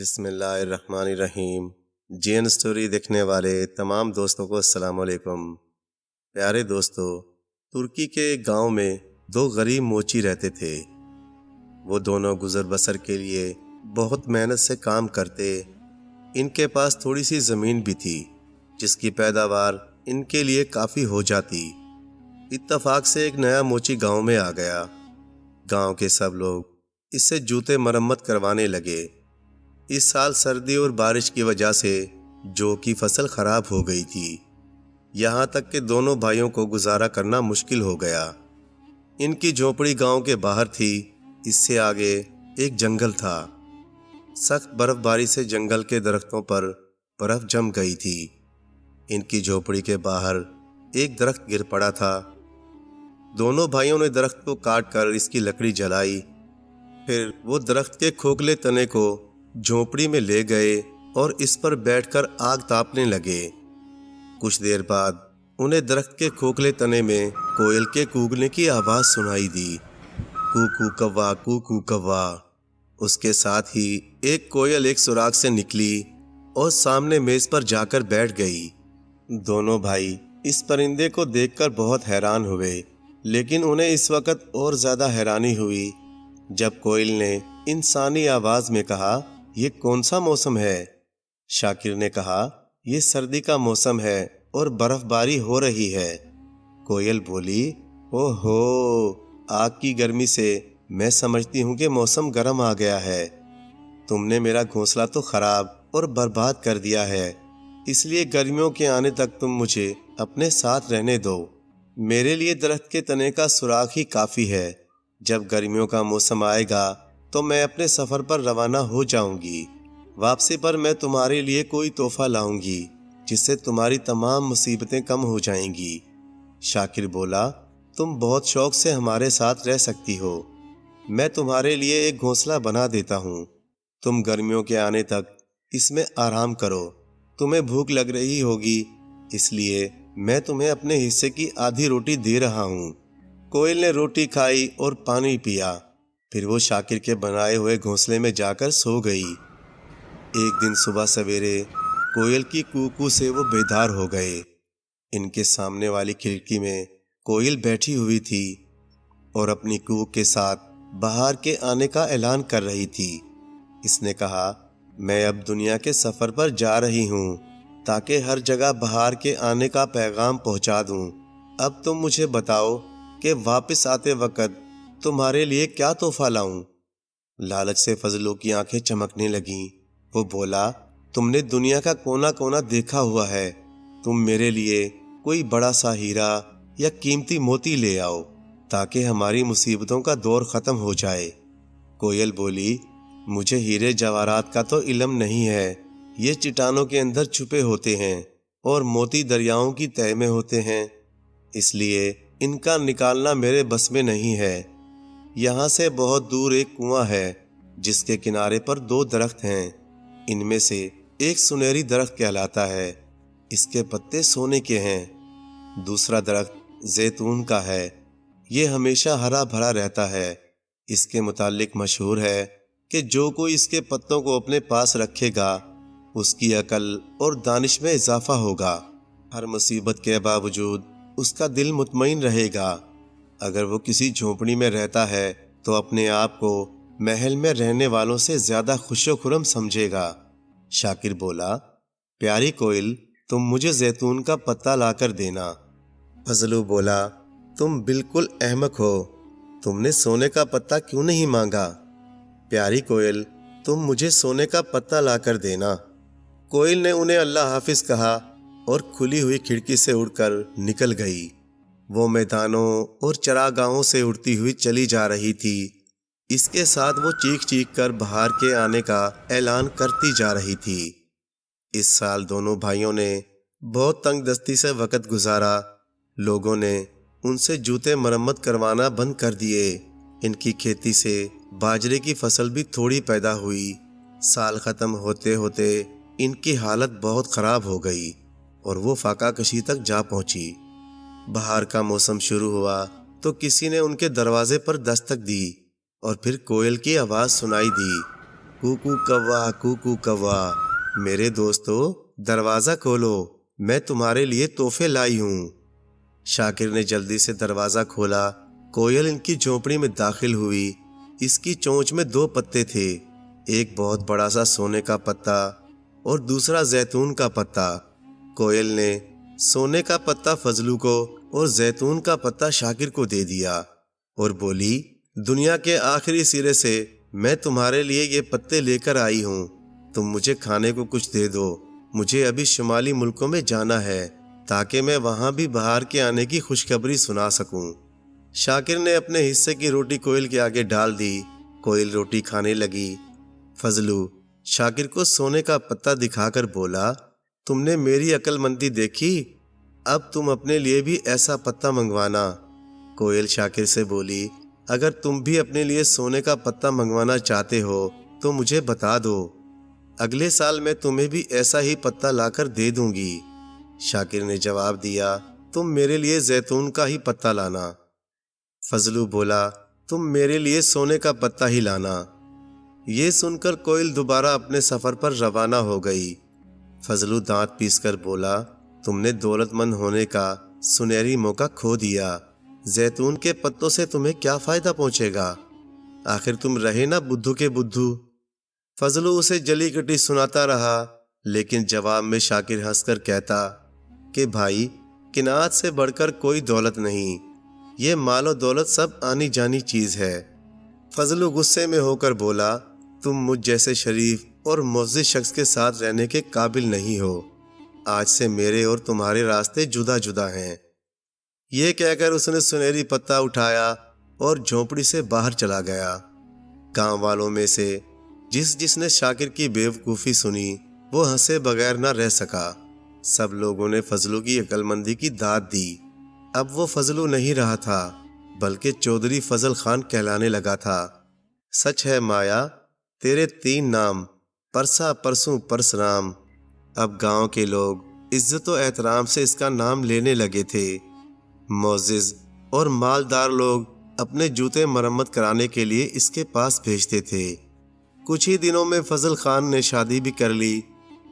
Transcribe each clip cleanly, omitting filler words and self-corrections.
بسم اللہ الرحمن الرحیم۔ جی این سٹوری دیکھنے والے تمام دوستوں کو السلام علیکم۔ پیارے دوستو، ترکی کے ایک گاؤں میں دو غریب موچی رہتے تھے۔ وہ دونوں گزر بسر کے لیے بہت محنت سے کام کرتے۔ ان کے پاس تھوڑی سی زمین بھی تھی جس کی پیداوار ان کے لیے کافی ہو جاتی۔ اتفاق سے ایک نیا موچی گاؤں میں آ گیا۔ گاؤں کے سب لوگ اس سے جوتے مرمت کروانے لگے۔ اس سال سردی اور بارش کی وجہ سے جو کی فصل خراب ہو گئی تھی، یہاں تک کہ دونوں بھائیوں کو گزارا کرنا مشکل ہو گیا۔ ان کی جھونپڑی گاؤں کے باہر تھی۔ اس سے آگے ایک جنگل تھا۔ سخت برف باری سے جنگل کے درختوں پر برف جم گئی تھی۔ ان کی جھونپڑی کے باہر ایک درخت گر پڑا تھا۔ دونوں بھائیوں نے درخت کو کاٹ کر اس کی لکڑی جلائی۔ پھر وہ درخت کے کھوکھلے تنے کو جھونپڑی میں لے گئے اور اس پر بیٹھ کر آگ تاپنے لگے۔ کچھ دیر بعد انہیں درخت کے کھوکھلے تنے میں کوئل کے کوکنے کی آواز سنائی دی، کوکو کوا کوکو کوا۔ اس کے ساتھ ہی ایک کوئل ایک سوراخ سے نکلی اور سامنے میز پر جا کر بیٹھ گئی۔ دونوں بھائی اس پرندے کو دیکھ کر بہت حیران ہوئے، لیکن انہیں اس وقت اور زیادہ حیرانی ہوئی جب کوئل نے انسانی آواز میں کہا، یہ کون سا موسم ہے؟ شاکر نے کہا، یہ سردی کا موسم ہے اور برف باری ہو رہی ہے۔ کوئل بولی، او ہو، آگ کی گرمی سے میں سمجھتی ہوں کہ موسم گرم آ گیا ہے۔ تم نے میرا گھونسلہ تو خراب اور برباد کر دیا ہے، اس لیے گرمیوں کے آنے تک تم مجھے اپنے ساتھ رہنے دو۔ میرے لیے درخت کے تنے کا سوراخ ہی کافی ہے۔ جب گرمیوں کا موسم آئے گا تو میں اپنے سفر پر روانہ ہو جاؤں گی۔ واپسی پر میں تمہارے لیے کوئی تحفہ لاؤں گی جس سے تمہاری تمام مصیبتیں کم ہو جائیں گی۔ شاکر بولا، تم بہت شوق سے ہمارے ساتھ رہ سکتی ہو۔ میں تمہارے لیے ایک گھونسلہ بنا دیتا ہوں۔ تم گرمیوں کے آنے تک اس میں آرام کرو۔ تمہیں بھوک لگ رہی ہوگی، اس لیے میں تمہیں اپنے حصے کی آدھی روٹی دے رہا ہوں۔ کوئل نے روٹی کھائی اور پانی پیا، پھر وہ شاکر کے بنائے ہوئے گھونسلے میں جا کر سو گئی۔ ایک دن صبح سویرے کوئل کی کوکو سے وہ بیدار ہو گئے۔ ان کے سامنے والی کھڑکی میں کوئل بیٹھی ہوئی تھی اور اپنی کوک کے ساتھ بہار کے آنے کا اعلان کر رہی تھی۔ اس نے کہا، میں اب دنیا کے سفر پر جا رہی ہوں تاکہ ہر جگہ بہار کے آنے کا پیغام پہنچا دوں۔ اب تم مجھے بتاؤ کہ واپس آتے وقت تمہارے لیے کیا تحفہ لاؤں؟ لالچ سے فضلو کی آنکھیں چمکنے لگیں۔ وہ بولا، تم نے دنیا کا کونا کونا دیکھا ہوا ہے، تم میرے لیے کوئی بڑا سا ہیرا یا قیمتی موتی لے آؤ تاکہ ہماری مصیبتوں کا دور ختم ہو جائے۔ کوئل بولی، مجھے ہیرے جواہرات کا تو علم نہیں ہے، یہ چٹانوں کے اندر چھپے ہوتے ہیں اور موتی دریاؤں کی تہہ میں ہوتے ہیں، اس لیے ان کا نکالنا میرے بس میں نہیں ہے۔ یہاں سے بہت دور ایک کنواں ہے جس کے کنارے پر دو درخت ہیں، ان میں سے ایک سنہری درخت کہلاتا ہے، اس کے پتے سونے کے ہیں۔ دوسرا درخت زیتون کا ہے، یہ ہمیشہ ہرا بھرا رہتا ہے۔ اس کے متعلق مشہور ہے کہ جو کوئی اس کے پتوں کو اپنے پاس رکھے گا اس کی عقل اور دانش میں اضافہ ہوگا۔ ہر مصیبت کے باوجود اس کا دل مطمئن رہے گا۔ اگر وہ کسی جھونپڑی میں رہتا ہے تو اپنے آپ کو محل میں رہنے والوں سے زیادہ خوش و خرم سمجھے گا۔ شاکر بولا، پیاری کوئل، تم مجھے زیتون کا پتا لا کر دینا۔ فضلو بولا، تم بالکل احمق ہو، تم نے سونے کا پتا کیوں نہیں مانگا؟ پیاری کوئل، تم مجھے سونے کا پتا لا کر دینا۔ کوئل نے انہیں اللہ حافظ کہا اور کھلی ہوئی کھڑکی سے اڑ کر نکل گئی۔ وہ میدانوں اور چراگاہوں سے اڑتی ہوئی چلی جا رہی تھی۔ اس کے ساتھ وہ چیخ چیخ کر بہار کے آنے کا اعلان کرتی جا رہی تھی۔ اس سال دونوں بھائیوں نے بہت تنگ دستی سے وقت گزارا۔ لوگوں نے ان سے جوتے مرمت کروانا بند کر دیے۔ ان کی کھیتی سے باجرے کی فصل بھی تھوڑی پیدا ہوئی۔ سال ختم ہوتے ہوتے ان کی حالت بہت خراب ہو گئی اور وہ فاقہ کشی تک جا پہنچی۔ بہار کا موسم شروع ہوا تو کسی نے ان کے دروازے پر دستک دی اور پھر کوئل کی آواز سنائی دی، کوکو کوا کوکو کوا، میرے دوستو دروازہ کھولو، میں تمہارے لیے تحفے لائی ہوں۔ شاکر نے جلدی سے دروازہ کھولا۔ کوئل ان کی جھونپڑی میں داخل ہوئی۔ اس کی چونچ میں 2 پتے تھے، ایک بہت بڑا سا سونے کا پتا اور دوسرا زیتون کا پتا۔ کوئل نے سونے کا پتا فضلو کو اور زیتون کا پتا شاکر کو دے دیا اور بولی، دنیا کے آخری سرے سے میں تمہارے لیے یہ پتے لے کر آئی ہوں، تم مجھے کھانے کو کچھ دے دو، مجھے ابھی شمالی ملکوں میں جانا ہے تاکہ میں وہاں بھی بہار کے آنے کی خوشخبری سنا سکوں۔ شاکر نے اپنے حصے کی روٹی کوئل کے آگے ڈال دی۔ کوئل روٹی کھانے لگی۔ فضلو شاکر کو سونے کا پتا دکھا کر بولا، تم نے میری عقل مندی دیکھی، اب تم اپنے لیے بھی ایسا پتا منگوانا۔ کوئل شاکر سے بولی، اگر تم بھی اپنے لیے سونے کا پتا منگوانا چاہتے ہو تو مجھے بتا دو، اگلے سال میں تمہیں بھی ایسا ہی پتا لا کر دے دوں گی۔ شاکر نے جواب دیا، تم میرے لیے زیتون کا ہی پتا لانا۔ فضلو بولا، تم میرے لیے سونے کا پتا ہی لانا۔ یہ سن کر کوئل دوبارہ اپنے سفر پر روانہ ہو گئی۔ فضلو دانت پیس کر بولا، تم نے دولت مند ہونے کا سنہری موقع کھو دیا، زیتون کے پتوں سے تمہیں کیا فائدہ پہنچے گا، آخر تم رہے نا بدھو کے بدھو۔ فضلو اسے جلی کٹی سناتا رہا، لیکن جواب میں شاکر ہنس کر کہتا کہ بھائی، قناعت سے بڑھ کر کوئی دولت نہیں، یہ مال و دولت سب آنی جانی چیز ہے۔ فضلو غصے میں ہو کر بولا، تم مجھ جیسے شریف اور معزز شخص کے ساتھ رہنے کے قابل نہیں ہو، آج سے میرے اور تمہارے راستے جدا جدا ہیں۔ یہ کہہ کر اس نے سنہری پتا اٹھایا اور جھونپڑی سے باہر چلا گیا۔ گاؤں والوں میں سے جس نے شاکر کی بے وقوفی سنی وہ ہنسے بغیر نہ رہ سکا۔ سب لوگوں نے فضلو کی عقل مندی کی داد دی۔ اب وہ فضلو نہیں رہا تھا بلکہ چودھری فضل خان کہلانے لگا تھا۔ سچ ہے مایا، تیرے 3 نام، پرسا پرسوں پرسرام۔ اب گاؤں کے لوگ عزت و احترام سے اس کا نام لینے لگے تھے۔ معزز اور مالدار لوگ اپنے جوتے مرمت کرانے کے لیے اس کے پاس بھیجتے تھے۔ کچھ ہی دنوں میں فضل خان نے شادی بھی کر لی۔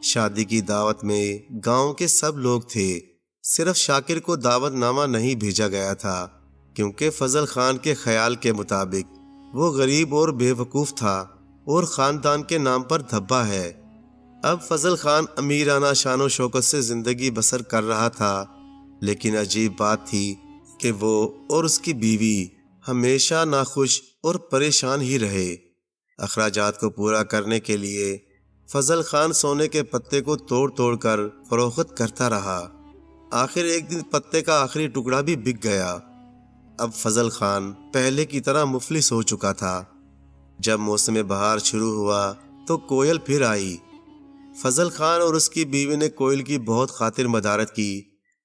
شادی کی دعوت میں گاؤں کے سب لوگ تھے، صرف شاکر کو دعوت نامہ نہیں بھیجا گیا تھا، کیونکہ فضل خان کے خیال کے مطابق وہ غریب اور بے وقوف تھا اور خاندان کے نام پر دھبا ہے۔ اب فضل خان امیرانہ شان و شوکت سے زندگی بسر کر رہا تھا، لیکن عجیب بات تھی کہ وہ اور اس کی بیوی ہمیشہ ناخوش اور پریشان ہی رہے۔ اخراجات کو پورا کرنے کے لیے فضل خان سونے کے پتے کو توڑ توڑ کر فروخت کرتا رہا۔ آخر ایک دن پتے کا آخری ٹکڑا بھی بک گیا۔ اب فضل خان پہلے کی طرح مفلس ہو چکا تھا۔ جب موسم بہار شروع ہوا تو کوئل پھر آئی۔ فضل خان اور اس کی بیوی نے کوئل کی بہت خاطر مدارت کی۔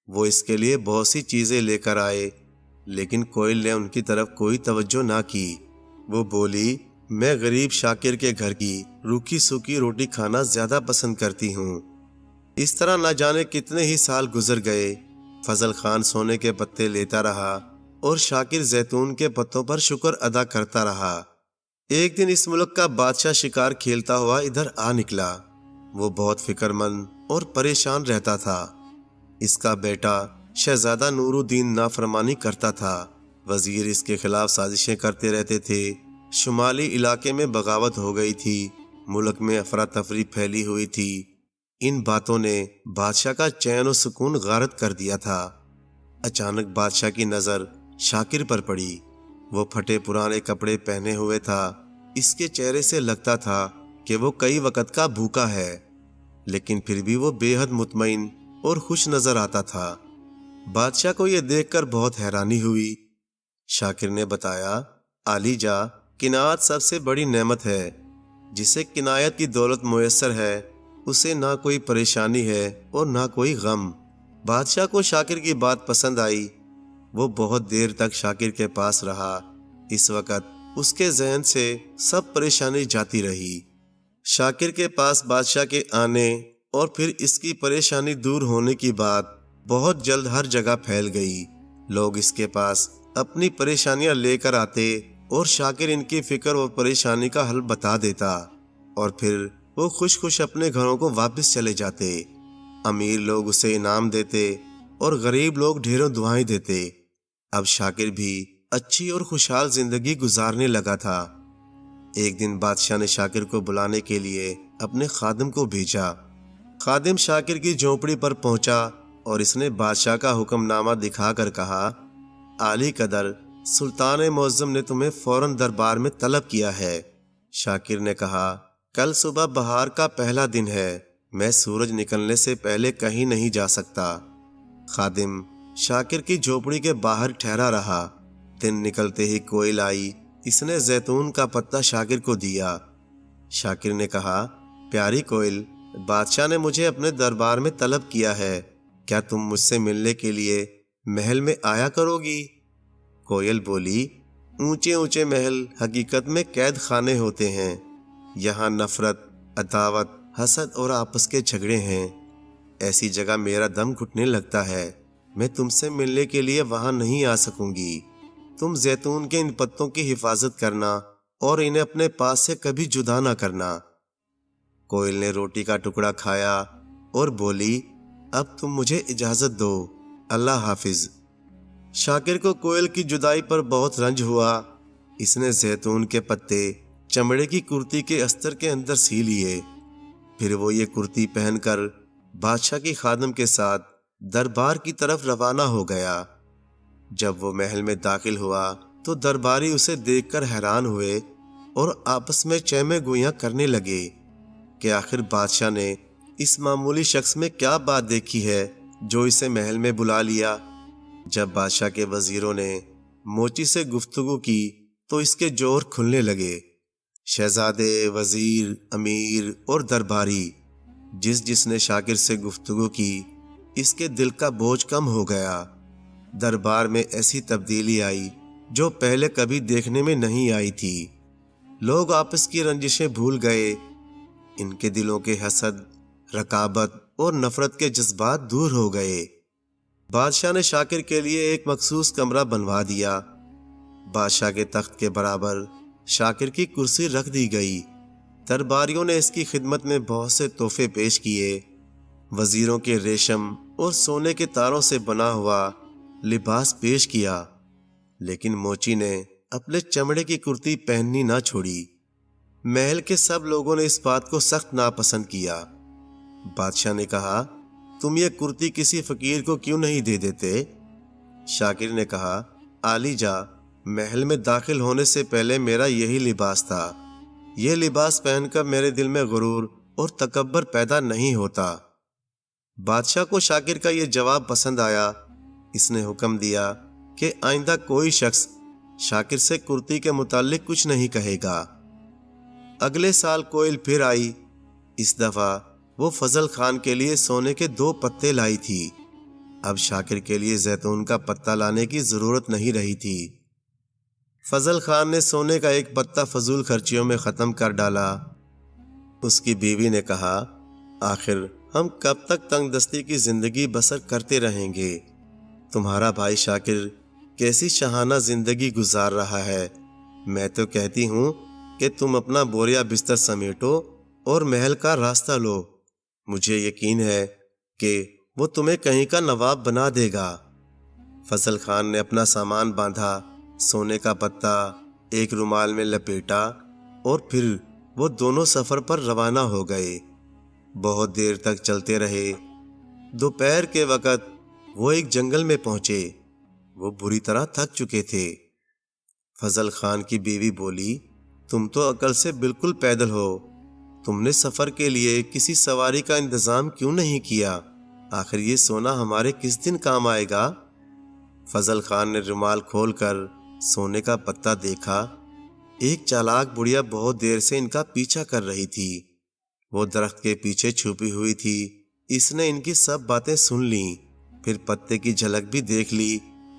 وہ اس کے لیے بہت سی چیزیں لے کر آئے، لیکن کوئل نے ان کی طرف کوئی توجہ نہ کی۔ وہ بولی، میں غریب شاکر کے گھر کی روکھی سوکھی روٹی کھانا زیادہ پسند کرتی ہوں۔ اس طرح نہ جانے کتنے ہی سال گزر گئے۔ فضل خان سونے کے پتے لیتا رہا اور شاکر زیتون کے پتوں پر شکر ادا کرتا رہا۔ ایک دن اس ملک کا بادشاہ شکار کھیلتا ہوا ادھر آ نکلا۔ وہ بہت فکر مند اور پریشان رہتا تھا۔ اس کا بیٹا شہزادہ نور الدین نافرمانی کرتا تھا۔ وزیر اس کے خلاف سازشیں کرتے رہتے تھے۔ شمالی علاقے میں بغاوت ہو گئی تھی، ملک میں افراتفری پھیلی ہوئی تھی۔ ان باتوں نے بادشاہ کا چین و سکون غارت کر دیا تھا۔ اچانک بادشاہ کی نظر شاکر پر پڑی۔ وہ پھٹے پرانے کپڑے پہنے ہوئے تھا۔ اس کے چہرے سے لگتا تھا کہ وہ کئی وقت کا بھوکا ہے، لیکن پھر بھی وہ بے حد مطمئن اور خوش نظر آتا تھا۔ بادشاہ کو یہ دیکھ کر بہت حیرانی ہوئی۔ شاکر نے بتایا، عالی جا، قناعت سب سے بڑی نعمت ہے۔ جسے قناعت کی دولت میسر ہے اسے نہ کوئی پریشانی ہے اور نہ کوئی غم۔ بادشاہ کو شاکر کی بات پسند آئی۔ وہ بہت دیر تک شاکر کے پاس رہا۔ اس وقت اس کے ذہن سے سب پریشانی جاتی رہی۔ شاکر کے پاس بادشاہ کے آنے اور پھر اس کی پریشانی دور ہونے کی بات بہت جلد ہر جگہ پھیل گئی۔ لوگ اس کے پاس اپنی پریشانیاں لے کر آتے اور شاکر ان کی فکر و پریشانی کا حل بتا دیتا۔ اور پھر وہ خوش خوش اپنے گھروں کو واپس چلے جاتے۔ امیر لوگ اسے انعام دیتے اور غریب لوگ ڈھیروں دعائیں دیتے۔ اب شاکر بھی اچھی اور خوشحال زندگی گزارنے لگا تھا۔ ایک دن بادشاہ نے شاکر کو بلانے کے لیے اپنے خادم کو بھیجا۔ خادم شاکر کی جھونپڑی پر پہنچا اور اس نے بادشاہ کا حکم نامہ دکھا کر کہا، عالی قدر سلطان معظم نے تمہیں فوراً دربار میں طلب کیا ہے۔ شاکر نے کہا، کل صبح بہار کا پہلا دن ہے، میں سورج نکلنے سے پہلے کہیں نہیں جا سکتا۔ خادم شاکر کی جھونپڑی کے باہر ٹھہرا رہا۔ دن نکلتے ہی کوئل آئی، اس نے زیتون کا پتا شاکر کو دیا۔ شاکر نے کہا، پیاری کوئل، بادشاہ نے مجھے اپنے دربار میں طلب کیا ہے، کیا تم مجھ سے ملنے کے لیے محل میں آیا کرو گی؟ کوئل بولی، اونچے اونچے محل حقیقت میں قید خانے ہوتے ہیں، یہاں نفرت، عداوت، حسد اور آپس کے جھگڑے ہیں۔ ایسی جگہ میرا دم گھٹنے لگتا ہے، میں تم سے ملنے کے لیے وہاں نہیں آ سکوں گی۔ تم زیتون کے ان پتوں کی حفاظت کرنا اور انہیں اپنے پاس سے کبھی جدا نہ کرنا۔ کوئل نے روٹی کا ٹکڑا کھایا اور بولی، اب تم مجھے اجازت دو، اللہ حافظ۔ شاکر کو کوئل کی جدائی پر بہت رنج ہوا۔ اس نے زیتون کے پتے چمڑے کی کرتی کے استر کے اندر سی لیے۔ پھر وہ یہ کرتی پہن کر بادشاہ کی خادم کے ساتھ دربار کی طرف روانہ ہو گیا۔ جب وہ محل میں داخل ہوا تو درباری اسے دیکھ کر حیران ہوئے اور آپس میں چیمے گوئیاں کرنے لگے کہ آخر بادشاہ نے اس معمولی شخص میں کیا بات دیکھی ہے جو اسے محل میں بلا لیا۔ جب بادشاہ کے وزیروں نے موچی سے گفتگو کی تو اس کے جوہر کھلنے لگے۔ شہزادے، وزیر، امیر اور درباری، جس نے شاکر سے گفتگو کی، اس کے دل کا بوجھ کم ہو گیا۔ دربار میں ایسی تبدیلی آئی جو پہلے کبھی دیکھنے میں نہیں آئی تھی۔ لوگ آپس کی رنجشیں بھول گئے، ان کے دلوں کے حسد، رقابت اور نفرت کے جذبات دور ہو گئے۔ بادشاہ نے شاکر کے لیے ایک مخصوص کمرہ بنوا دیا۔ بادشاہ کے تخت کے برابر شاکر کی کرسی رکھ دی گئی۔ درباریوں نے اس کی خدمت میں بہت سے تحفے پیش کیے۔ وزیروں کے ریشم اور سونے کے تاروں سے بنا ہوا لباس پیش کیا، لیکن موچی نے اپنے چمڑے کی کرتی پہننی نہ چھوڑی۔ محل کے سب لوگوں نے اس بات کو سخت ناپسند کیا۔ بادشاہ نے کہا، تم یہ کرتی کسی فقیر کو کیوں نہیں دے دیتے؟ شاکر نے کہا، عالی جا، محل میں داخل ہونے سے پہلے میرا یہی لباس تھا۔ یہ لباس پہن کر میرے دل میں غرور اور تکبر پیدا نہیں ہوتا۔ بادشاہ کو شاکر کا یہ جواب پسند آیا۔ اس نے حکم دیا کہ آئندہ کوئی شخص شاکر سے کرتی کے متعلق کچھ نہیں کہے گا۔ اگلے سال کوئل پھر آئی۔ اس دفعہ وہ فضل خان کے لیے سونے کے 2 پتے لائی تھی۔ اب شاکر کے لیے زیتون کا پتا لانے کی ضرورت نہیں رہی تھی۔ فضل خان نے سونے کا ایک پتا فضول خرچیوں میں ختم کر ڈالا۔ اس کی بیوی نے کہا، آخر ہم کب تک تنگ دستی کی زندگی بسر کرتے رہیں گے؟ تمہارا بھائی شاکر کیسی شاہانہ زندگی گزار رہا ہے۔ میں تو کہتی ہوں کہ تم اپنا بوریا بستر سمیٹو اور محل کا راستہ لو۔ مجھے یقین ہے کہ وہ تمہیں کہیں کا نواب بنا دے گا۔ فضل خان نے اپنا سامان باندھا، سونے کا پتا ایک رومال میں لپیٹا اور پھر وہ دونوں سفر پر روانہ ہو گئے۔ بہت دیر تک چلتے رہے۔ دوپہر کے وقت وہ ایک جنگل میں پہنچے۔ وہ بری طرح تھک چکے تھے۔ فضل خان کی بیوی بولی، تم تو عقل سے بالکل پیدل ہو، تم نے سفر کے لیے کسی سواری کا انتظام کیوں نہیں کیا؟ آخر یہ سونا ہمارے کس دن کام آئے گا؟ فضل خان نے رومال کھول کر سونے کا پتا دیکھا۔ ایک چالاک بڑھیا بہت دیر سے ان کا پیچھا کر رہی تھی۔ وہ درخت کے پیچھے چھپی ہوئی تھی۔ اس نے ان کی سب باتیں سن لیں، پھر پتے کی جھلک بھی دیکھ لی۔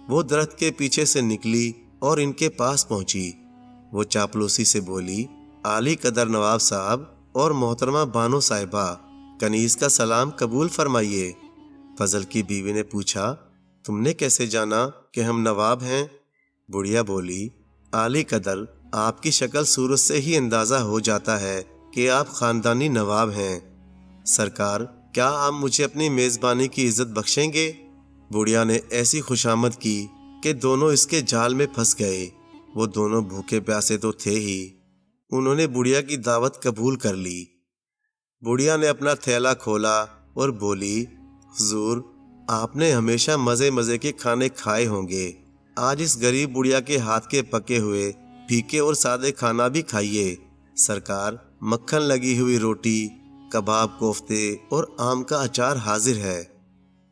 وہ درخت کے پیچھے سے نکلی اور ان کے پاس پہنچی۔ وہ چاپلوسی سے بولی، عالی قدر نواب صاحب اور محترمہ بانو صاحبہ، کنیز کا سلام قبول فرمائیے۔ فضل کی بیوی نے پوچھا، تم نے کیسے جانا کہ ہم نواب ہیں؟ بڑھیا بولی، عالی قدر آپ کی شکل صورت سے ہی اندازہ ہو جاتا ہے کہ آپ خاندانی نواب ہیں۔ سرکار، کیا آپ مجھے اپنی میزبانی کی عزت بخشیں گے؟ بڑھیا نے ایسی خوشامد کی کہ دونوں اس کے جال میں پھنس گئے۔ وہ دونوں بھوکے پیاسے تو تھے ہی، انہوں نے بڑھیا کی دعوت قبول کر لی۔ بڑھیا نے اپنا تھیلا کھولا اور بولی، حضور، آپ نے ہمیشہ مزے مزے کے کھانے کھائے ہوں گے، آج اس غریب بڑھیا کے ہاتھ کے پکے ہوئے پھیکے اور سادے کھانا بھی کھائیے۔ سرکار، مکھن لگی ہوئی روٹی، کباب، کوفتے اور آم کا اچار حاضر ہے۔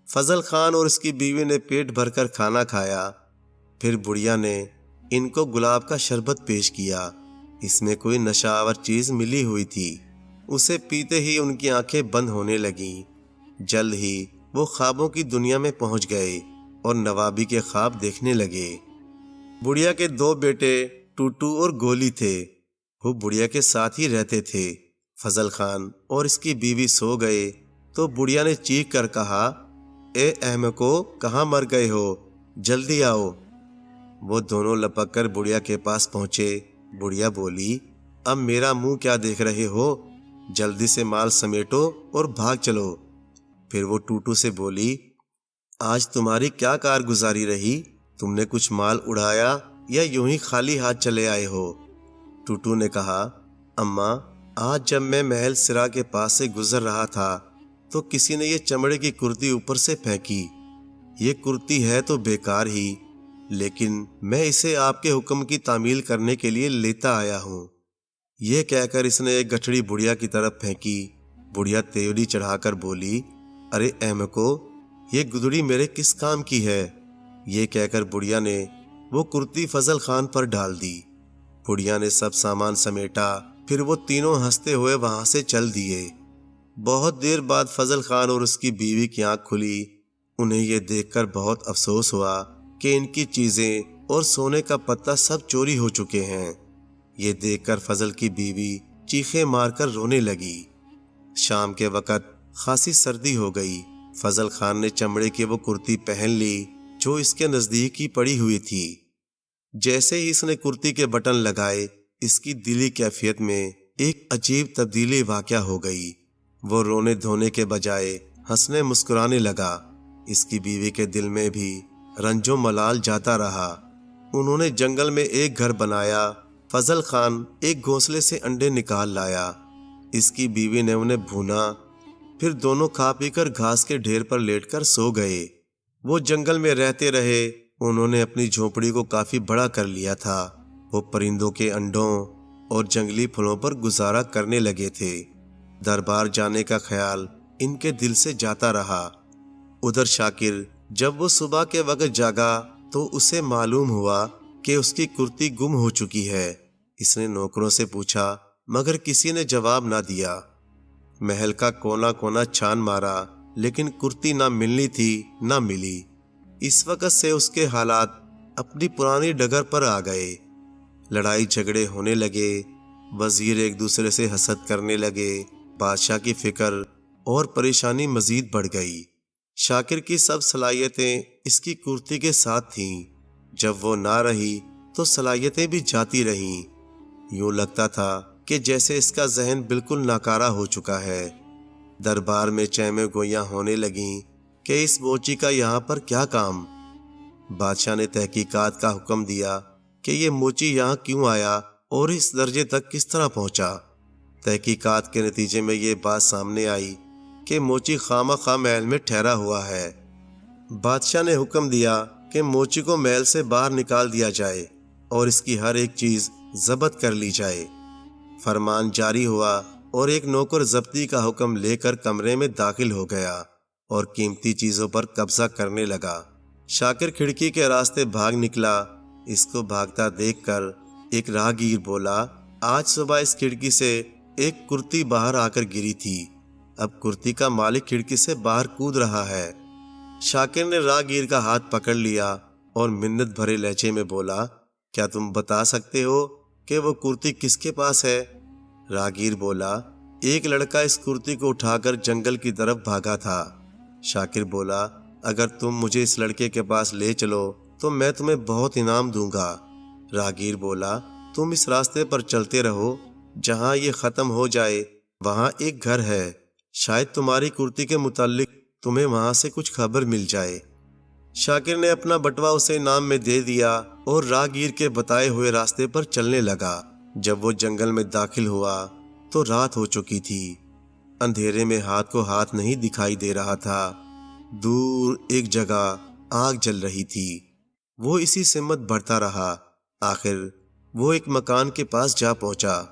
فضل خان اور اس کی بیوی نے پیٹ بھر کر کھانا کھایا۔ پھر بڑھیا نے ان کو گلاب کا شربت پیش کیا۔ اس میں کوئی نشہ آور چیز ملی ہوئی تھی۔ اسے پیتے ہی ان کی آنکھیں بند ہونے لگیں۔ جلد ہی وہ خوابوں کی دنیا میں پہنچ گئے اور نوابی کے خواب دیکھنے لگے۔ بڑھیا کے 2 بیٹے ٹوٹو اور گولی تھے، وہ بڑھیا کے ساتھ ہی رہتے تھے۔ فضل خان اور اس کی بیوی سو گئے تو بڑھیا نے چیخ کر کہا، اے احمقو، کہاں مر گئے ہو، جلدی آؤ۔ وہ دونوں لپک کر بڑھیا کے پاس پہنچے۔ بڑھیا بولی، اب میرا منہ کیا دیکھ رہے ہو، جلدی سے مال سمیٹو اور بھاگ چلو۔ پھر وہ ٹوٹو سے بولی، آج تمہاری کیا کارگزاری رہی، تم نے کچھ مال اڑایا یا یوں ہی خالی ہاتھ چلے آئے ہو؟ ٹوٹو نے کہا، اماں، آج جب میں محل سرا کے پاس سے گزر رہا تھا تو کسی نے یہ چمڑے کی کرتی اوپر سے پھینکی۔ یہ کرتی ہے تو بیکار ہی، لیکن میں اسے آپ کے حکم کی تعمیل کرنے کے لیے لیتا آیا ہوں۔ یہ کہہ کر اس نے ایک گٹھڑی بڑھیا کی طرف پھینکی۔ بڑھیا تیوری چڑھا کر بولی، ارے احمقو، یہ گدڑی میرے کس کام کی ہے؟ یہ کہہ کر بڑھیا نے وہ کرتی فضل خان پر ڈال دی۔ بڑھیا نے سب سامان سمیٹا، پھر وہ تینوں ہنستے ہوئے وہاں سے چل دیے۔ بہت دیر بعد فضل خان اور اس کی بیوی کی آنکھ کھلی۔ انہیں یہ دیکھ کر بہت افسوس ہوا کہ ان کی چیزیں اور سونے کا پتہ سب چوری ہو چکے ہیں۔ یہ دیکھ کر فضل کی بیوی چیخیں مار کر رونے لگی۔ شام کے وقت خاصی سردی ہو گئی۔ فضل خان نے چمڑے کی وہ کرتی پہن لی جو اس کے نزدیک ہی پڑی ہوئی تھی۔ جیسے ہی اس نے کرتی کے بٹن لگائے، اس کی دلی کیفیت میں ایک عجیب تبدیلی واقع ہو گئی۔ وہ رونے دھونے کے بجائے ہنسنے مسکرانے لگا۔ اس کی بیوی کے دل میں بھی رنج و ملال جاتا رہا۔ انہوں نے جنگل میں ایک گھر بنایا۔ فضل خان ایک گھونسلے سے انڈے نکال لایا۔ اس کی بیوی نے انہیں بھونا، پھر دونوں کھا پی کر گھاس کے ڈھیر پر لیٹ کر سو گئے۔ وہ جنگل میں رہتے رہے۔ انہوں نے اپنی جھونپڑی کو کافی بڑا کر لیا تھا۔ وہ پرندوں کے انڈوں اور جنگلی پھلوں پر گزارا کرنے لگے تھے۔ دربار جانے کا خیال ان کے دل سے جاتا رہا۔ ادھر شاکر جب وہ صبح کے وقت جاگا تو اسے معلوم ہوا کہ اس کی کرتی گم ہو چکی ہے۔ اس نے نوکروں سے پوچھا مگر کسی نے جواب نہ دیا۔ محل کا کونا کونا چھان مارا لیکن کرتی نہ ملنی تھی نہ ملی۔ اس وقت سے اس کے حالات اپنی پرانی ڈگر پر آ گئے۔ لڑائی جھگڑے ہونے لگے، وزیر ایک دوسرے سے حسد کرنے لگے، بادشاہ کی فکر اور پریشانی مزید بڑھ گئی۔ شاکر کی سب صلاحیتیں اس کی کرتی کے ساتھ تھیں۔ جب وہ نہ رہی تو صلاحیتیں بھی جاتی رہیں۔ یوں لگتا تھا کہ جیسے اس کا ذہن بالکل ناکارہ ہو چکا ہے۔ دربار میں چیمیں گوئیاں ہونے لگیں کہ اس موچی کا یہاں پر کیا کام؟ بادشاہ نے تحقیقات کا حکم دیا کہ یہ موچی یہاں کیوں آیا اور اس درجے تک کس طرح پہنچا۔ تحقیقات کے نتیجے میں یہ بات سامنے آئی کہ موچی خواہ محل میں ٹھہرا ہوا ہے۔ بادشاہ نے حکم دیا کہ موچی کو محل سے باہر نکال دیا جائے اور اس کی ہر ایک چیز ضبط کر لی جائے۔ فرمان جاری ہوا اور ایک نوکر ضبطی کا حکم لے کر کمرے میں داخل ہو گیا اور قیمتی چیزوں پر قبضہ کرنے لگا۔ شاکر کھڑکی کے راستے بھاگ نکلا۔ اس کو بھاگتا دیکھ کر ایک راہگیر بولا، آج صبح اس کھڑکی سے ایک کرتی باہر آ کر گری تھی، اب کرتی کا مالک کھڑکی سے باہر کود رہا ہے۔ شاکر نے راہگیر کا ہاتھ پکڑ لیا اور منت بھرے لہجے میں بولا، کیا تم بتا سکتے ہو کہ وہ کرتی کس کے پاس ہے؟ راہگیر بولا، ایک لڑکا اس کرتی کو اٹھا کر جنگل کی طرف بھاگا تھا۔ شاکر بولا، اگر تم مجھے اس لڑکے کے پاس لے چلو تو میں تمہیں بہت انعام دوں گا۔ راہگیر بولا، تم اس راستے پر چلتے رہو، جہاں یہ ختم ہو جائے وہاں ایک گھر ہے، شاید تمہاری کرتی کے متعلق تمہیں وہاں سے کچھ خبر مل جائے۔ شاکر نے اپنا بٹوا اسے انعام میں دے دیا اور راہگیر کے بتائے ہوئے راستے پر چلنے لگا۔ جب وہ جنگل میں داخل ہوا تو رات ہو چکی تھی۔ اندھیرے میں ہاتھ کو ہاتھ نہیں دکھائی دے رہا تھا۔ دور ایک جگہ آگ جل رہی تھی۔ وہ اسی سمت بڑھتا رہا۔ آخر وہ ایک مکان کے پاس جا پہنچا۔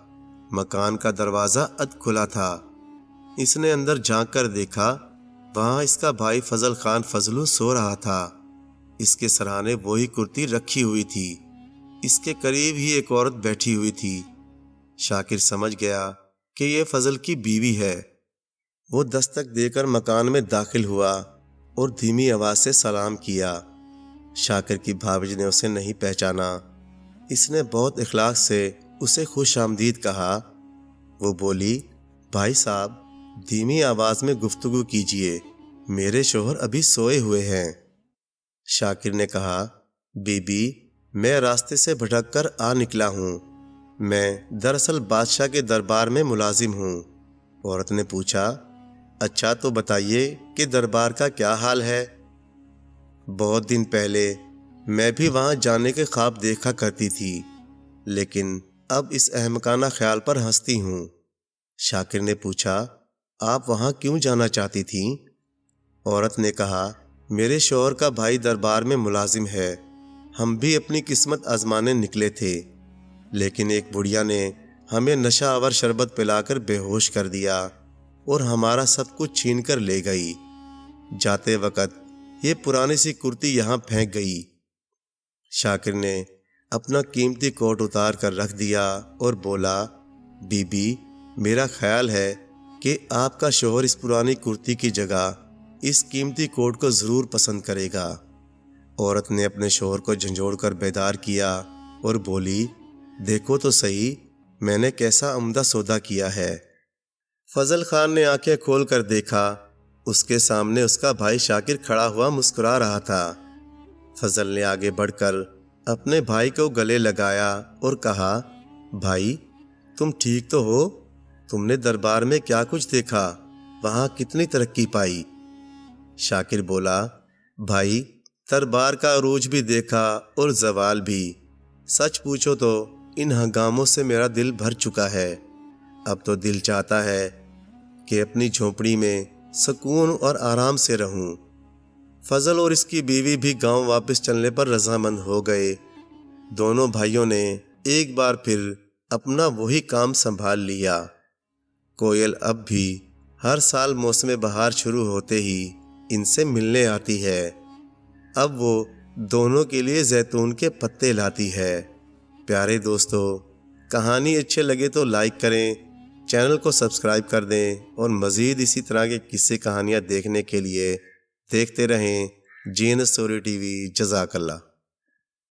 مکان کا دروازہ کھلا تھا۔ اس نے اندر جھانک کر دیکھا، وہاں اس کا بھائی فضل خان فضلو سو رہا تھا۔ اس کے سرہانے وہی کرتی رکھی ہوئی تھی۔ اس کے قریب ہی ایک عورت بیٹھی ہوئی تھی۔ شاکر سمجھ گیا کہ یہ فضل کی بیوی ہے۔ وہ دستک دے کر مکان میں داخل ہوا اور دھیمی آواز سے سلام کیا۔ شاکر کی بھابی نے اسے نہیں پہچانا۔ اس نے بہت اخلاق سے اسے خوش آمدید کہا۔ وہ بولی، بھائی صاحب دھیمی آواز میں گفتگو کیجیے، میرے شوہر ابھی سوئے ہوئے ہیں۔ شاکر نے کہا، بی بی میں راستے سے بھٹک کر آ نکلا ہوں، میں دراصل بادشاہ کے دربار میں ملازم ہوں۔ عورت نے پوچھا، اچھا تو بتائیے کہ دربار کا کیا حال ہے؟ بہت دن پہلے میں بھی وہاں جانے کے خواب دیکھا کرتی تھی، لیکن اب اس احمقانہ خیال پر ہنستی ہوں۔ شاکر نے پوچھا، آپ وہاں کیوں جانا چاہتی تھیں؟ عورت نے کہا، میرے شوہر کا بھائی دربار میں ملازم ہے، ہم بھی اپنی قسمت آزمانے نکلے تھے، لیکن ایک بڑھیا نے ہمیں نشہ آور شربت پلا کر بے ہوش کر دیا اور ہمارا سب کچھ چھین کر لے گئی۔ جاتے وقت یہ پرانی سی کرتی یہاں پھینک گئی۔ شاکر نے اپنا قیمتی کوٹ اتار کر رکھ دیا اور بولا، بی بی میرا خیال ہے کہ آپ کا شوہر اس پرانی کرتی کی جگہ اس قیمتی کوٹ کو ضرور پسند کرے گا۔ عورت نے اپنے شوہر کو جھنجھوڑ کر بیدار کیا اور بولی، دیکھو تو صحیح میں نے کیسا عمدہ سودا کیا ہے۔ فضل خان نے آنکھیں کھول کر دیکھا، اس کے سامنے اس کا بھائی شاکر کھڑا ہوا مسکرا رہا تھا۔ فضل نے آگے بڑھ کر اپنے بھائی کو گلے لگایا اور کہا، بھائی تم ٹھیک تو ہو؟ تم نے دربار میں کیا کچھ دیکھا؟ وہاں کتنی ترقی پائی؟ شاکر بولا، بھائی دربار کا عروج بھی دیکھا اور زوال بھی۔ سچ پوچھو تو ان ہنگاموں سے میرا دل بھر چکا ہے۔ اب تو دل چاہتا ہے کہ اپنی جھونپڑی میں سکون اور آرام سے رہوں۔ فضل اور اس کی بیوی بھی گاؤں واپس چلنے پر رضامند ہو گئے۔ دونوں بھائیوں نے ایک بار پھر اپنا وہی کام سنبھال لیا۔ کوئل اب بھی ہر سال موسم بہار شروع ہوتے ہی ان سے ملنے آتی ہے۔ اب وہ دونوں کے لیے زیتون کے پتے لاتی ہے۔ پیارے دوستو، کہانی اچھے لگے تو لائک کریں، چینل کو سبسکرائب کر دیں اور مزید اسی طرح کے قصے کہانیاں دیکھنے کے لیے دیکھتے رہیں جین اسٹوری ٹی وی۔ جزاک اللہ۔